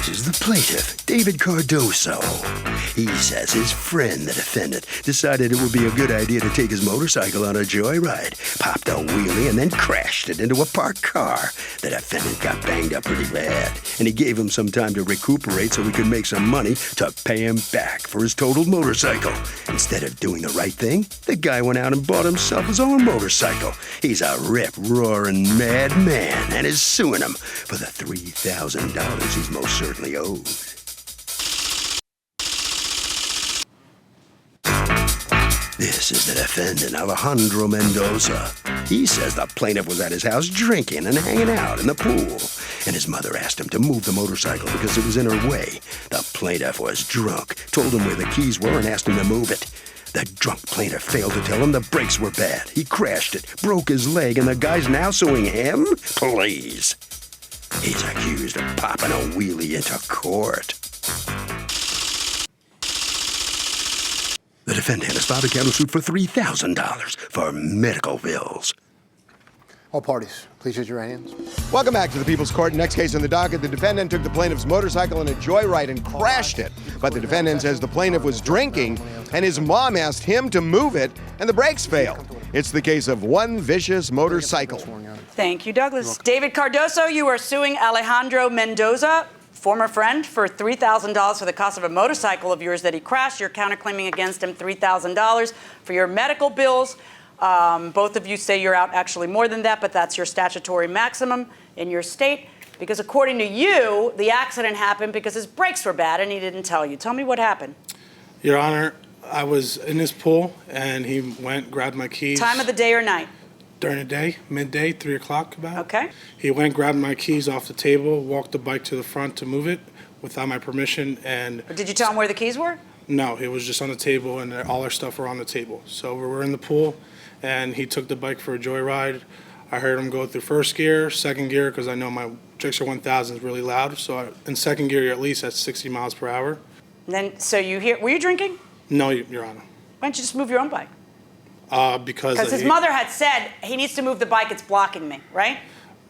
This is the plaintiff, David Cardoso. He says his friend, the defendant, decided it would be a good idea to take his motorcycle on a joyride, popped a wheelie, and then crashed it into a parked car. The defendant got banged up pretty bad, and he gave him some time to recuperate so he could make some money to pay him back for his totaled motorcycle. Instead of doing the right thing, the guy went out and bought himself his own motorcycle. He's a rip-roaring mad man and is suing him for the $3,000 he's most certainly owed. This is the defendant, Alejandro Mendoza. He says the plaintiff was at his house drinking and hanging out in the pool, and his mother asked him to move the motorcycle because it was in her way. The plaintiff was drunk, told him where the keys were, and asked him to move it. The drunk plaintiff failed to tell him the brakes were bad. He crashed it, broke his leg, and the guy's now suing him? Please. He's accused of popping a wheelie into court. The defendant has filed a countersuit for $3,000 for medical bills. All parties, please raise your right hands. Welcome back to the People's Court. Next case on the docket, the defendant took the plaintiff's motorcycle in a joyride and crashed it. But the defendant says the plaintiff was drinking, and his mom asked him to move it, and the brakes failed. It's the case of one vicious motorcycle. Thank you, Douglas. David Cardoso, you are suing Alejandro Mendoza, former friend, for $3,000 for the cost of a motorcycle of yours that he crashed. You're counterclaiming against him $3,000 for your medical bills. Both of you say you're out actually more than that, but that's your statutory maximum in your state. Because according to you, the accident happened because his brakes were bad and he didn't tell you. Tell me what happened. Your Honor, I was in his pool and he went, grabbed my keys. Time of the day or night? During the day, midday, 3 o'clock about. Okay. He went, grabbed my keys off the table, walked the bike to the front to move it without my permission, and... But did you tell him where the keys were? No, it was just on the table and all our stuff were on the table. So we were in the pool and he took the bike for a joyride. I heard him go through first gear, second gear, because I know my Gixxer 1000 is really loud. So in second gear, you're at least at 60 miles per hour. And then, so you hear, were you drinking? No, Your Honor. Why don't you just move your own bike? Because his mother had said, he needs to move the bike, it's blocking me, right?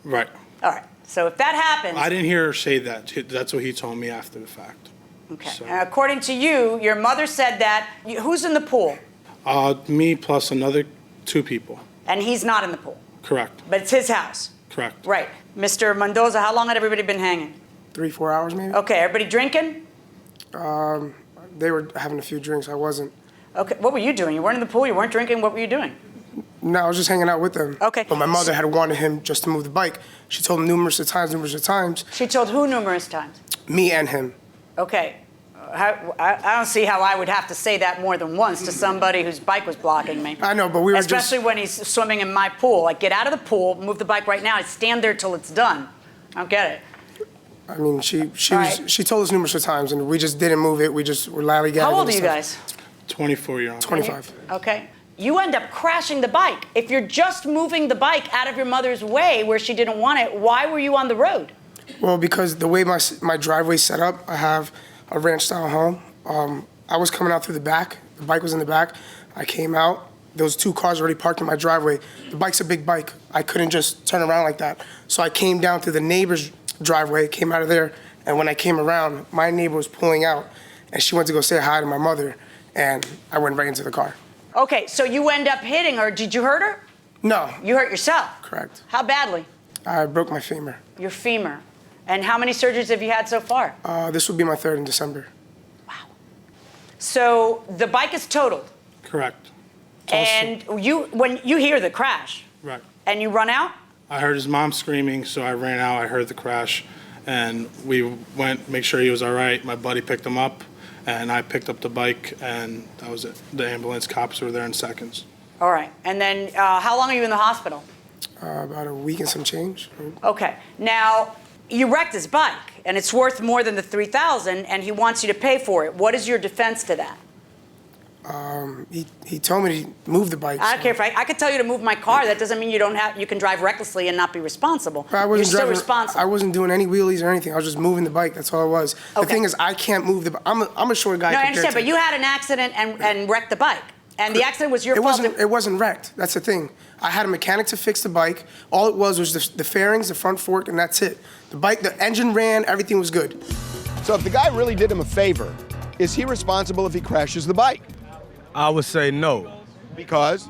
Right. All right, so if that happens... I didn't hear her say that. That's what he told me after the fact. Okay, So. according to you, your mother said that, who's in the pool? Me plus another 2 people. And he's not in the pool? Correct. But it's his house? Correct. Right. Mr. Mendoza, how long had everybody been hanging? 3-4 hours maybe. Okay, everybody drinking? They were having a few drinks. I wasn't. Okay, what were you doing? You weren't in the pool, you weren't drinking, what were you doing? No, I was just hanging out with them. Okay. But my mother had wanted him just to move the bike. She told him numerous of times. She told who numerous times? Me and him. Okay. I don't see how I would have to say that more than once to somebody whose bike was blocking me. I know, but we were Especially when he's swimming in my pool. Like, get out of the pool, move the bike right now, and stand there till it's done. I don't get it. I mean, she told us numerous of times, and we just didn't move it. We just were lollygagging. How old are you guys? 24, Your Honor. 25. Okay. You end up crashing the bike. If you're just moving the bike out of your mother's way where she didn't want it, why were you on the road? Well, because the way my driveway's set up, I have a ranch-style home. I was coming out through the back. The bike was in the back. I came out. There was 2 cars already parked in my driveway. The bike's a big bike. I couldn't just turn around like that. So I came down to the neighbor's driveway, came out of there, and when I came around, my neighbor was pulling out, and she went to go say hi to my mother, and I went right into the car. Okay, so you end up hitting her. Did you hurt her? No. You hurt yourself? Correct. How badly? I broke my femur. Your femur. And how many surgeries have you had so far? This will be my 3rd in December. Wow. So the bike is totaled. Correct. And when you hear the crash. Right. And you run out? I heard his mom screaming, so I ran out. I heard the crash, and we went, make sure he was all right. My buddy picked him up, and I picked up the bike, and that was it. The ambulance cops were there in seconds. All right. And then how long are you in the hospital? About a week and some change. Okay. Now, you wrecked his bike, and it's worth more than the $3,000, and he wants you to pay for it. What is your defense to that? He told me to move the bike. I don't care if I could tell you to move my car. That doesn't mean you can drive recklessly and not be responsible. You're still responsible. I wasn't doing any wheelies or anything. I was just moving the bike. That's all it was. Okay. The thing is, I can't move the bike. I'm a short guy. No, I understand, but you had an accident and wrecked the bike. And the accident was your fault. It wasn't wrecked. That's the thing. I had a mechanic to fix the bike. All it was the fairings, the front fork, and that's it. The bike, the engine ran, everything was good. So if the guy really did him a favor, is he responsible if he crashes the bike? I would say no. Because?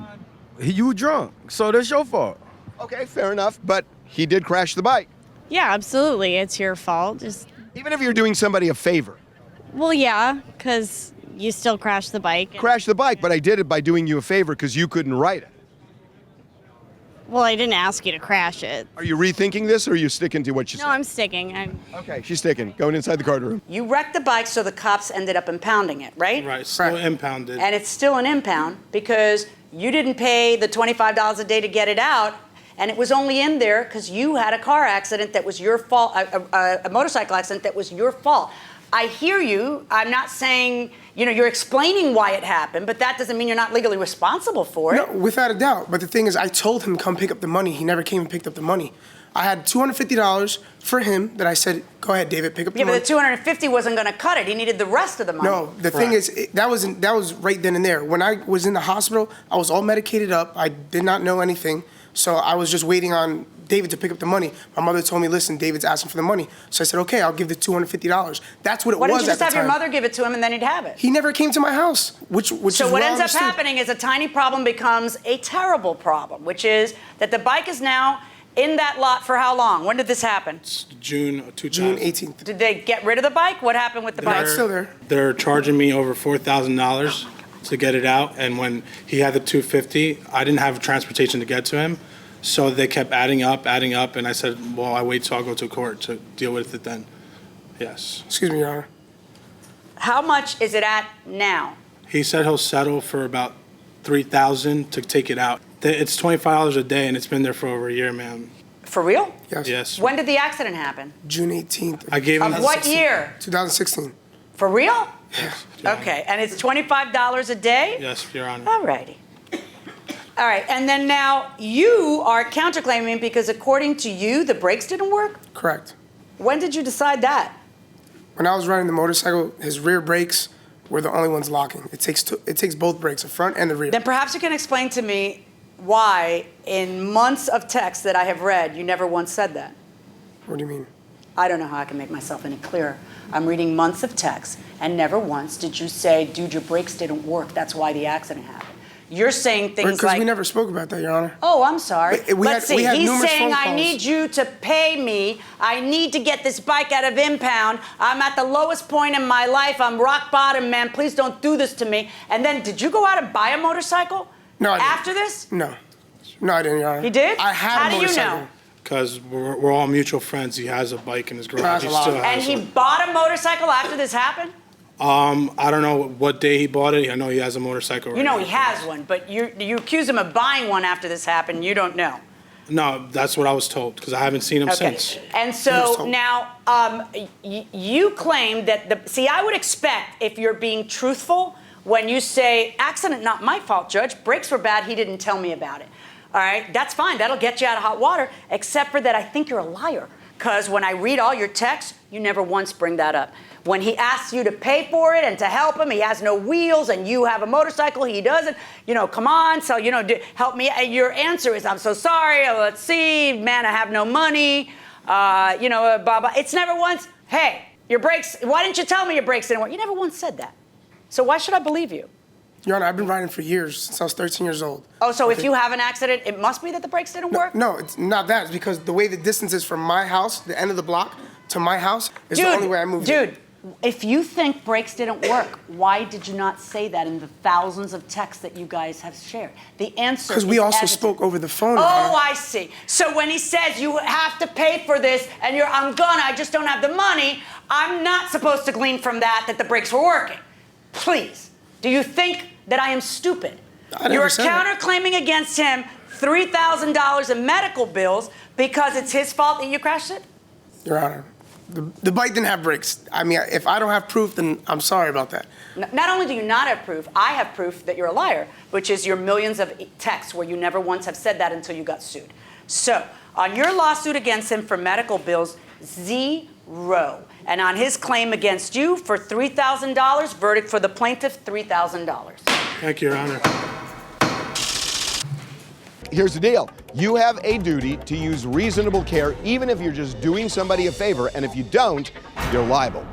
You drunk, so that's your fault. Okay, fair enough, but he did crash the bike. Yeah, absolutely. It's your fault. Even if you're doing somebody a favor. Well, yeah, because you still crashed the bike. Crash the bike, but I did it by doing you a favor because you couldn't write it. Well, I didn't ask you to crash it. Are you rethinking this, or are you sticking to what you said? No, I'm sticking. Okay, she's sticking. Going inside the courtroom. You wrecked the bike, so the cops ended up impounding it, right? Right, still Right. impounded. And it's still an impound because you didn't pay the $25 a day to get it out, and it was only in there because you had a car accident that was your fault, a motorcycle accident that was your fault. I hear you. I'm not saying, you're explaining why it happened, but that doesn't mean you're not legally responsible for it. No, without a doubt. But the thing is, I told him to come pick up the money. He never came and picked up the money. I had $250 for him that I said, go ahead, David, pick up the Yeah, money. but the $250 wasn't going to cut it. He needed the rest of the money. No, the thing is, that was right then and there. When I was in the hospital, I was all medicated up. I did not know anything. So I was just waiting on David to pick up the money. My mother told me, listen, David's asking for the money. So I said, okay, I'll give the $250. That's what it Why was didn't you at just the have your time. mother give it to him and then he'd have it? He never came to my house, which So is what what I ends up understood. happening is a tiny problem becomes a terrible problem, which is that the bike is now in that lot for how long? When did this happen? It's June of 2000. June 18th. Did they get rid of the bike? What happened with the No, bike? it's still there. They're charging me over $4,000 to get it out, and when he had the $250, I didn't have transportation to get to him, so they kept adding up, and I said, well, I wait till I'll go to court to deal with it then. Yes. Excuse me, Your Honor. How much is it at now? He said he'll settle for about $3,000 to take it out. It's $25 a day, and it's been there for over a year, ma'am. For real? Yes. Yes. When did the accident happen? June 18th. I gave him Of what year? 2016. For real? Yes, Your Honor. Okay, and it's $25 a day? Yes, Your Honor. All righty. All right, and then now you are counterclaiming because according to you, the brakes didn't work? Correct. When did you decide that? When I was riding the motorcycle, his rear brakes were the only ones locking. It takes both brakes, the front and the rear. Then perhaps you can explain to me why in months of text that I have read, you never once said that. What do you mean? I don't know how I can make myself any clearer. I'm reading months of text, and never once did you say, dude, your brakes didn't work. That's why the accident happened. You're saying things Because like... we never spoke about that, Your Honor. Oh, I'm sorry. We Let's had see. He's numerous saying, phone I calls. need you to pay me. I need to get this bike out of impound. I'm at the lowest point in my life. I'm rock bottom, man. Please don't do this to me. And then, did you go out and buy a motorcycle? No, I didn't. After this? No. No, I didn't, Your Honor. He did? I had How a do you motorcycle. know? Because we're all mutual friends. He has a bike in his garage. That's He a lot. still And has he one. bought a motorcycle after this happened? I don't know what day he bought it. I know he has a motorcycle right You know now. he has one, but you accuse him of buying one after this happened. You don't know. No, that's what I was told, because I haven't seen him Okay. since. And Yes, so Tom. now you claim that see, I would expect if you're being truthful when you say, accident, not my fault, Judge. Brakes were bad. He didn't tell me about it. All right, that's fine. That'll get you out of hot water, except for that I think you're a liar. Because when I read all your texts, you never once bring that up. When he asks you to pay for it and to help him, he has no wheels and you have a motorcycle, he doesn't. Come on, so, help me. Your answer is, I'm so sorry, let's see, man, I have no money, blah, blah. It's never once, hey, your brakes, why didn't you tell me your brakes didn't work? You never once said that. So why should I believe you? Your Honor, I've been riding for years, since I was 13 years old. Oh, so if Okay. you have an accident, it must be that the brakes didn't work? No, it's not that. It's because the way the distance is from my house, the end of the block, to my house, is the only way I moved it. Dude, if you think brakes didn't work, why did you not say that in the thousands of texts that you guys have shared? The answer Because we is also evident. spoke over the phone, Your Oh, Honor. I see. So when he says you have to pay for this and I just don't have the money, I'm not supposed to glean from that the brakes were working. Please, do you think that I am stupid? I never You're said that. counterclaiming against him $3,000 in medical bills because it's his fault that you crashed it? Your Honor, the bike didn't have brakes. I mean, if I don't have proof, then I'm sorry about that. Not only do you not have proof, I have proof that you're a liar, which is your millions of texts where you never once have said that until you got sued. So, on your lawsuit against him for medical bills, 0. And on his claim against you for $3,000, verdict for the plaintiff, $3,000. Thank you, Your Honor. Here's the deal. You have a duty to use reasonable care, even if you're just doing somebody a favor, and if you don't, you're liable.